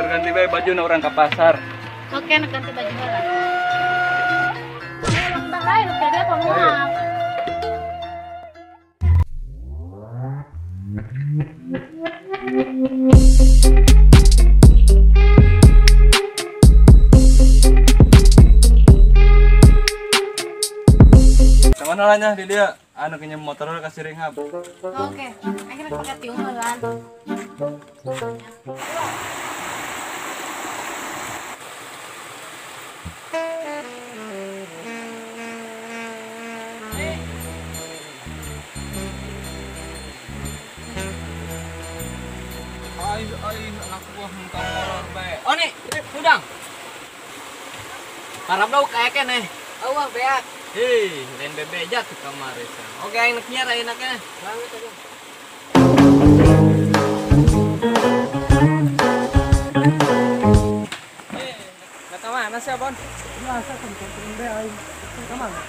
Keur ganti bae baju na orang ke pasar. Oke, nak ganti baju heula. Ulang tahun lu kade pemuaf. Kemana lahnya di dia? Anu pinjam motor lu kasih ringhab. Oke, akhirnya pakai tiung heulan. Ai anak buah muka molor bae. Oh nih, udang. Harap dong kayak kene. Awah beak. Hei, lain bebeja tuh kemarin. Oke, enaknya ra enaknya. Banget aja. Kata mana sih, Abon? Biasa kan temen be aing. Kemana?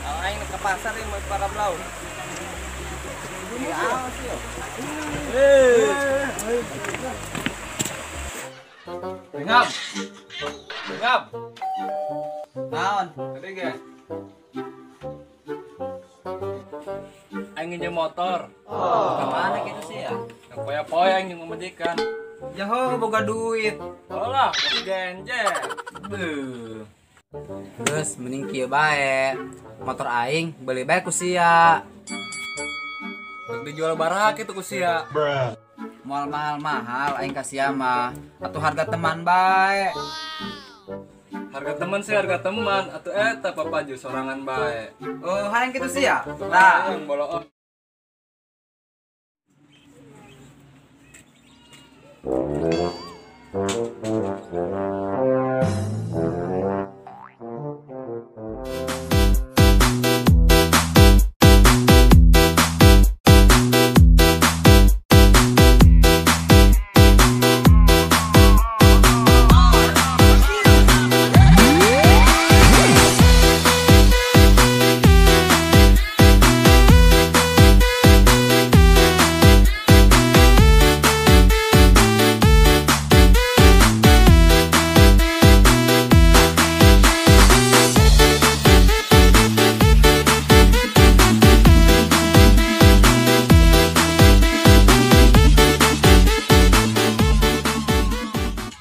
Oh, aing ke pasar ini mau para blau. Iya, sih. Ringhab. Ringhab. Naon? Tadi ge. Aing nginjem motor. Kemana gitu sih ya? Yang poya-poya yang ngomedikan. Jaho boga duit. Olah, masih genjer. Beuh. Terus mending kieu bae. Motor aing beli bae ku sia. Untuk dijual barak itu kusia. Moal mahal-mahal aing ka sia mah. Atuh harga teman bae. Harga teman sih harga teman. Atuh eta papaju sorangan bae. Oh, hayang gitu sih ya? Nah, yang boloon.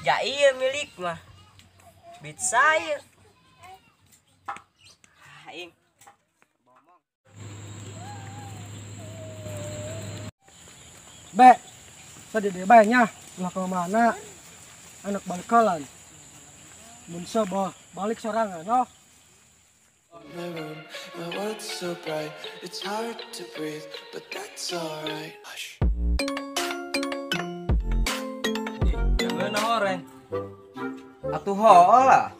Ya iya milik mah. Beat saya. Aing. Be, tadi dia banyak. Lah ke mana? Anak balkalan. Mun sobo balik sorangan, oh. My room, my world's so bright, it's hard to breathe, but that's alright. Hush. Jangan orang. Atuh hoo lah.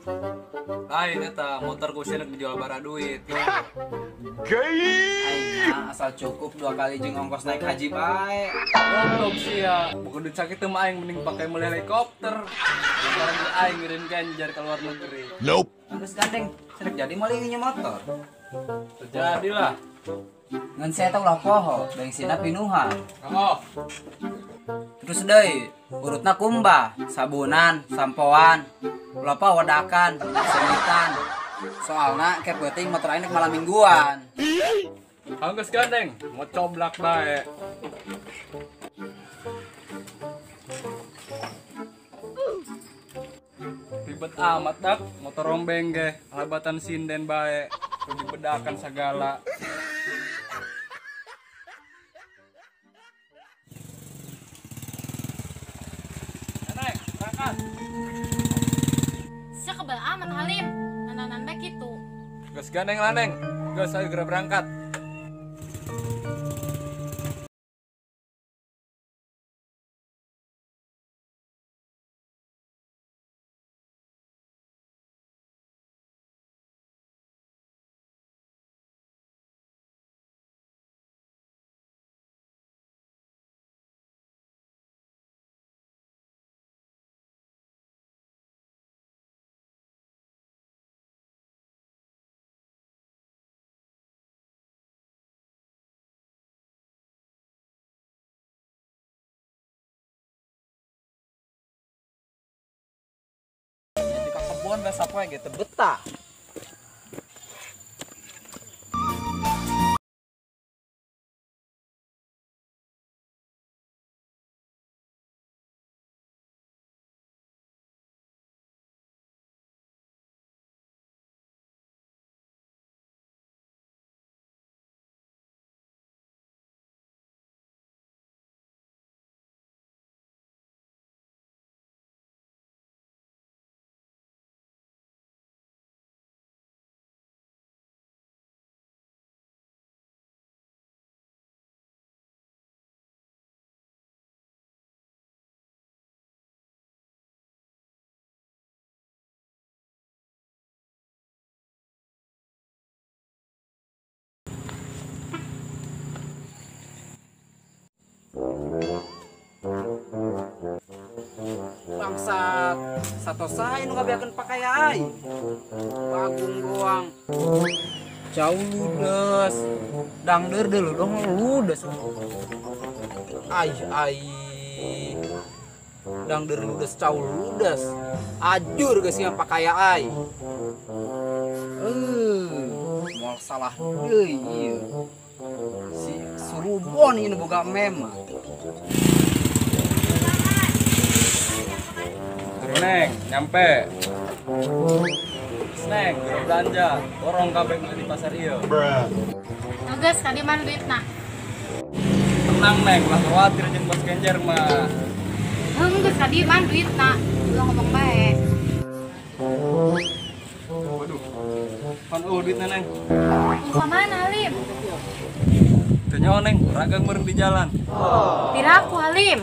Lain eta motor kusia dijual bara duit. Aing mah asal cukup 2 kali jeung ongkos naik haji bae. Goblok sih ya. Bukan duit sakit mah aing mending pakai meuli helikopter. Daripada aing ngirim genjer ke luar negeri. Terus gandeng, sedek jadi meuli nginjem motor. Terjadilah. Ngan saya tau lah poho, bensinna pinuhan. Oh, Terus deui, urutna kumbah, sabunan, sampoan, lopa wadakan, semitan. Soalna kayak penting motor aing malam mingguan. anggus gandeng, mau coblak bae. Ribet amat dak, motor rombeng ge, alabatan sinden bae, kudu dibedakan segala. Nenek, berangkat. Sia kebal amat Halim. Nananan bae kitu. Gas gandeng laneng, gas ayo segera berangkat. bon besok poe gitu betah. Bangsat, satu saya nu ngabiakeun pakaian. Bagung doang. Jauh ludes. Dang deu dong ludes. Ai. Dang deu ludes jauh ludes. Ajur geus nya pakaian. Moal salah deui ieu. Si surubon ini boga mema. Neng, nyampe. Neng, biro belanja. Dorong kabeh di pasar ieu. Nugas tadi mana duitna? Tenang Neng, lah khawatir jeung bos Genjer mah. Nugas tadi mana duitna? Lu ngomong baik. Waduh. Pan duitna Neng. Lu kemana Halim? Teu nyaho Neng, ragang meureun di jalan. Piraku Halim.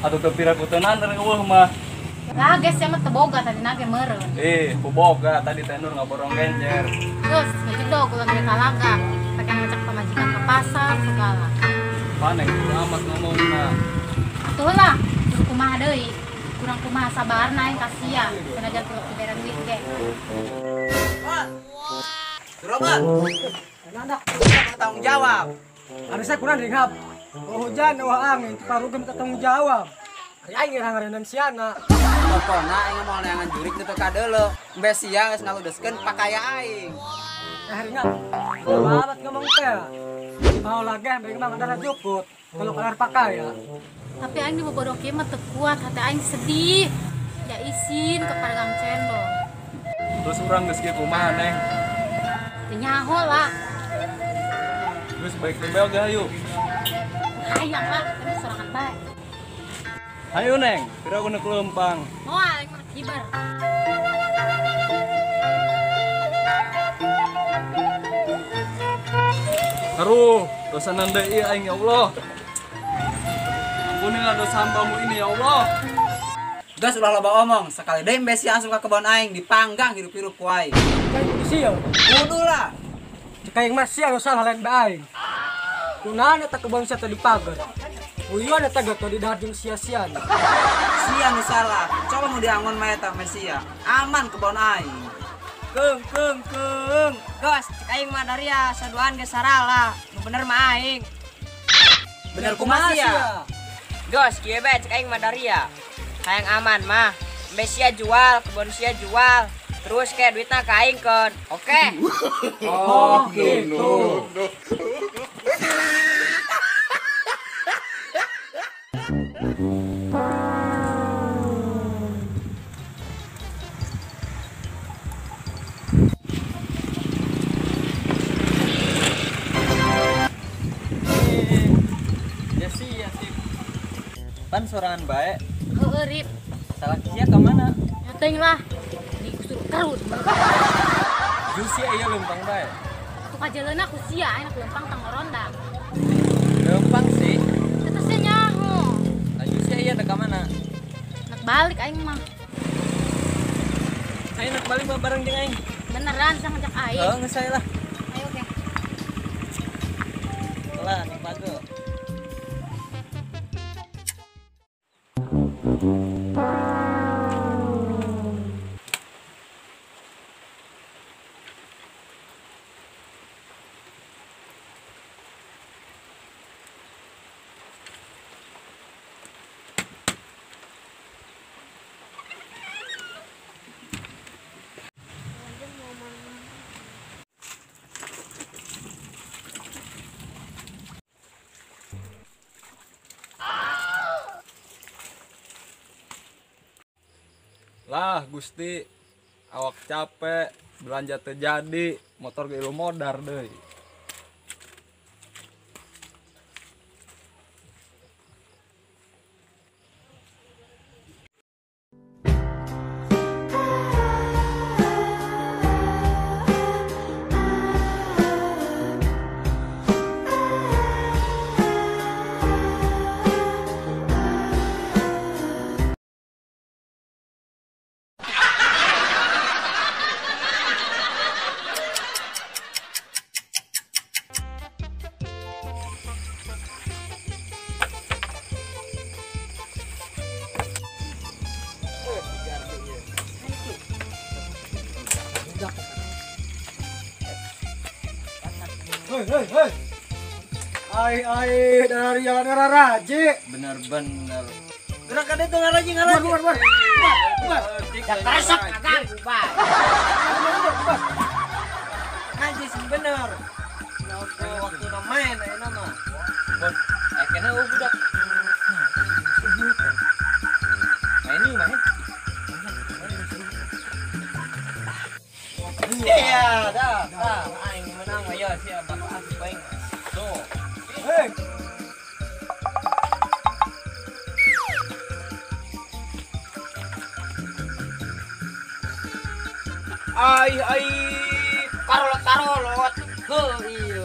Atuh teu piraku teunan dari eueuh mah. Lages ya mah teboga tadi nage meureun. Kuboga tadi teh Nur ngaborong Genjer. Terus ngejedog ulah dari talaga. Pakai ngecek pemajikan ke pasar segala. Paneng amat ngomongna. Tuh lah, suruh kumaha deui. Kurang kumaha sabarna yang kasihan. Senajan tuh dibere duit ge. Suroban. Anak Tanggung jawab. harusnya kurang dihap. Hujan, angin, karugen tanggung jawab. Hari aing ngaraneunan siana. Pokona aing moal neangan jurik teu ka deuleu. Embe sia geus ngaludeskeun pakaian aing. Harinya banget ngomong teh. Mau lagi bae mah ada juput. Kalau kelar pakai ya. Tapi aing dibobodoh kieu mah teu kuat, hati aing sedih. Ya izin ke Pargang Cendol. Terus urang geus kieu kumaha Neng? Teu nyaho lah. Geus baik teh oge hayu. Hayang lah, tapi sorangan bae. Hayu Neng, piraku nu kelempang. Moal aing mah kibar. Aduh, dosa nanda iya aing ya Allah. Ampunilah dosa hambamu ini ya Allah. Gas ulah loba omong, sekali deui embe sia asup ka kebon aing dipanggang hirup-hirup ku aing. Kayak di sio. Kudu lah. Kayak masih anu salah lain bae. Kunaon eta kebon sia tadi pagar. Uyuan eta gato di dahar sia-sia. Sia nu salah. Coba mau diangon mah eta Mesia. Aman kebon aing. Keung. Gos, cek aing mah dari ya saduan ge sarala. Nu bener mah aing. Bener kumaha sia? Gos, kieu bae cek aing mah dari ya. Hayang aman mah. Embe sia jual, kebun sia jual. Terus kayak duitna ka aing keun. Oke. Oh, gitu. Ya sih. Pan sorangan bae. Heueuh Rip, Salah sia ka mana? ngeteng lah. Digusur terus. Jusi iya lempang bae. Aku kajeleuna ku sia enak lempang tang ronda. Lempang sih. Tetesnya nyaho. Lah Jusi iya teh ka mana? Nak balik aing mah. Ayo nak balik mah bareng jeung aing. Beneran sang ngajak aing. Heeh, geus saya lah. Ayo ge. Lah, ning page. Lah Gusti, awak capek, belanja terjadi, motor ge modar deui. Hei. Ai dari jalan Raji. Bener-bener. Gerakan itu ngaraji ngaraji. Buar. Resep kagak ubah. Ngaji sih bener. Waktu main enak mah. Kena budak. Main. Iya, dah. Aing menang ayo siapa kasih poin. Tuh. Hei. Ai karolot. Iya.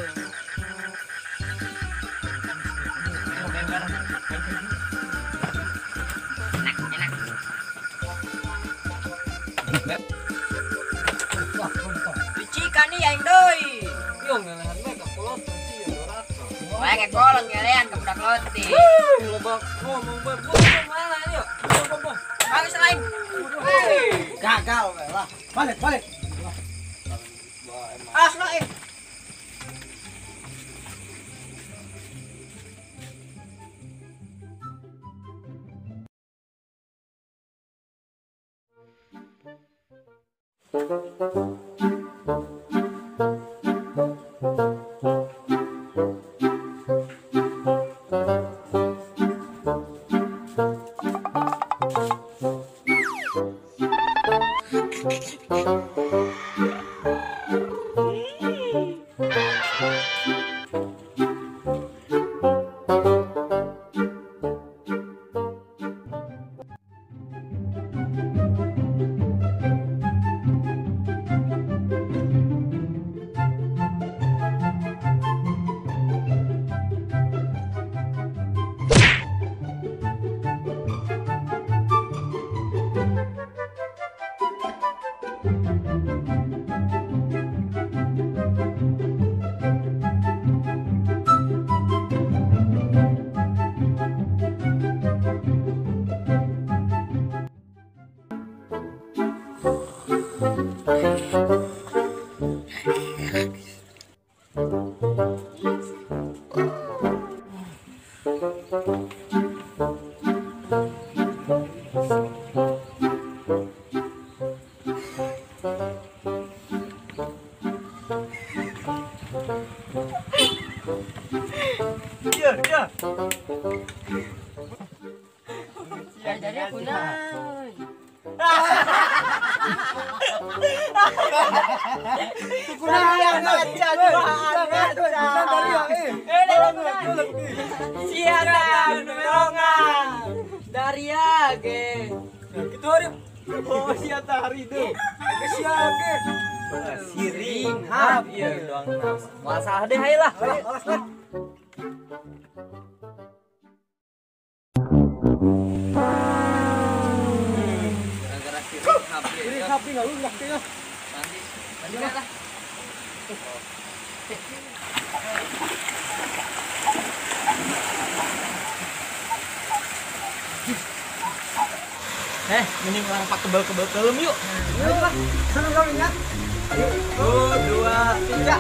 Dicikan nih aing deui. Yo ngelehan bae ka kolot sih ya doraka. Wae ke kolot ngelean ke budak loti. Lebak ngomong bae mana yuk. Habis lain. Gagal we lah. Balik. Aslo Jadi aku nah. Daria ge. Gitu hari. Oh siapa hari itu? Siapa? Siring hap ieu doang nas. Masalah deh hayu lah. Alas lah. Gara-gara siring hap ya. Ini happy enggak lu yakin? Nanti lah. Mending orang pak kebal-kebal kelem yuk. Ayo lah. Senang kau ingat? 1, 2, 3.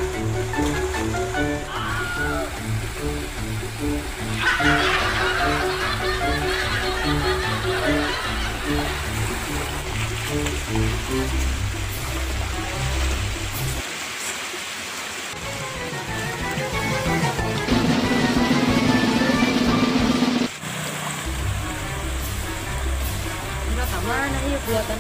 Mana yuk kelihatan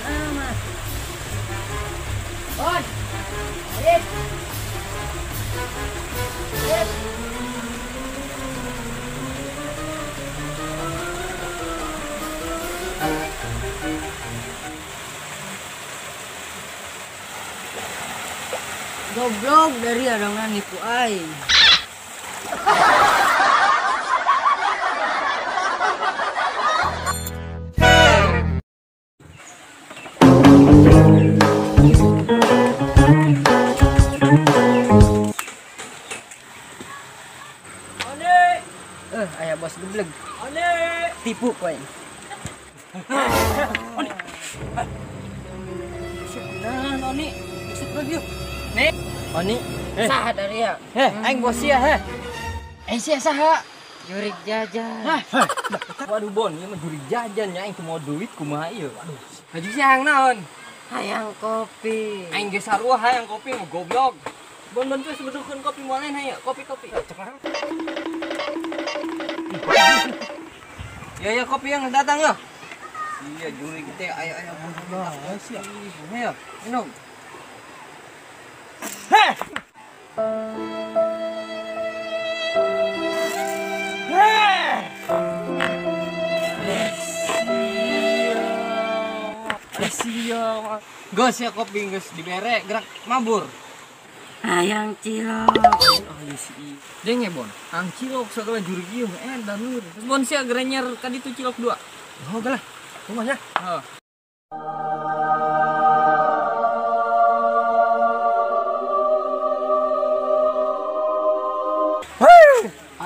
Goblok dari adongan nipu aing. Ayah bos geblek. Tipu kowe. Oni, busuk lagi yuk. Nih, Oni, saha dari ya? Aing bos sia sia saha? Jurik jajan. Waduh Bon, ieu mah juri jajan nya aing teu mau duit kumaha ieu. Waduh. Haju sih hayang naon? Hayang kopi. Aing ge sarua hayang kopi mah goblok. Bon tuh sebedukeun kopi moal lain hayu. Kopi. Ya kopi yang datang ya. Iya juri kita ayo siap. Ayo, minum. Siap. Gus ya kopi geus dibere gerak mabur. Hayang cilok. Jeung ya Bon, ang cilok segala juri ieu edan lu. Terus Bon sia gerenyer ka ditu cilok 2. Oh galah, rumahnya. Heeh.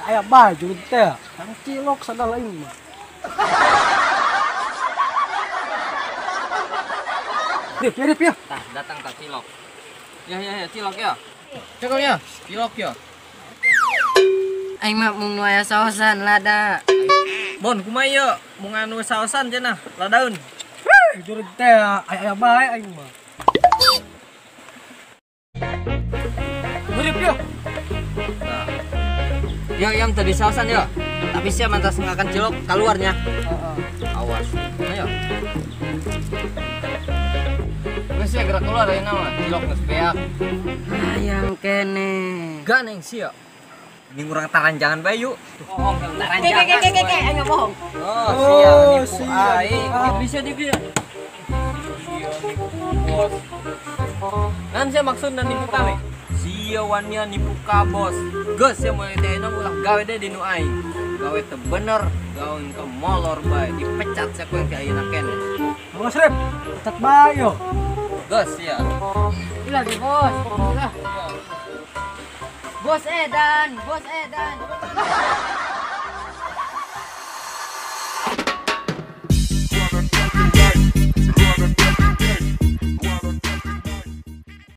Aya bae jurig teh. Kang cilok sadala ini mah. Rip ya. Tah datang ka cilok. Ya cilok ya. Cekal ya, cilok ya. Aing mah mung nu aya saosan lada. Bon kumaha ieu? Mun anu saosan cenah ladaun. Jurig teh aya bae aing mah. Rip ya. Ya yang tadi saosan ya. Tapi sia mantas ngakan cilok keluarnya. Awas. Ayo. Geus sia gerak keluar ayeuna mah. Cilok geus beak. Hayang kene. Ganeng sia. Ini kurang taranjangan bae yuk. Bohong taranjangan. Aing enggak bohong. Oh, siap nipu aing. Bisa juga. Bos. Nan sia maksud dan nipu kami. Sia wanya nipu ka bos. Geus sia moal teh enak ulah gawe deh di nu aing. Gawe teu bener, gawe ke molor bae dipecat sia ku yang ti ayeuna keneh. Bos Rip, pecat bae yo. Geus sia. Ilah di bos. Ilah. Bos edan.